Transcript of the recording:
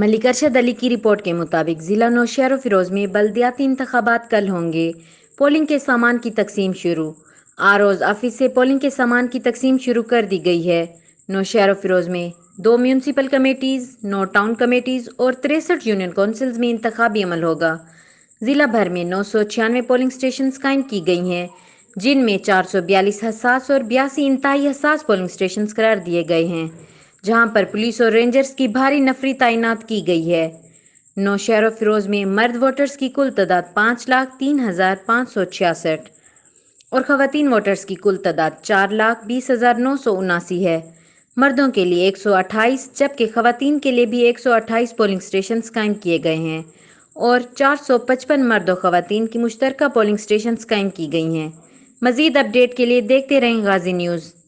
मलिक अरशद अली की रिपोर्ट के मुताबिक ज़िला नौशहर और फिरोज़ में बल्दियाती इंतखाबात कल होंगे। पोलिंग के सामान की तकसीम शुरू। आरओज़ ऑफिस से पोलिंग के सामान की तकसीम शुरू कर दी गई है। नौशहर और फिरोज़ में 2 म्यूनसिपल कमेटीज़, 9 टाउन कमेटीज़ और 63 यूनियन काउंसिल्स में इंतखाबी अमल होगा। ज़िला भर में 996 पोलिंग स्टेशन कायम की गई हैं, जिनमें 442 हसास और 82 इंतहाई हसास पोलिंग स्टेशन करार दिए गए हैं, जहां पर पुलिस और रेंजर्स की भारी नफरी तैनात की गई है। नौशहर और फिरोज में मर्द वोटर्स की कुल तादाद 5,03,566 और खवातीन वोटर्स की कुल तादाद 4,20,979 है। मर्दों के लिए 128 जबकि खवातीन के लिए भी 128 पोलिंग स्टेशन कायम किए गए हैं और 455 मर्द और खवातीन की मुश्तरका पोलिंग स्टेशन कायम की गई हैं। मजीद अपडेट के लिए देखते रहें गाजी न्यूज़।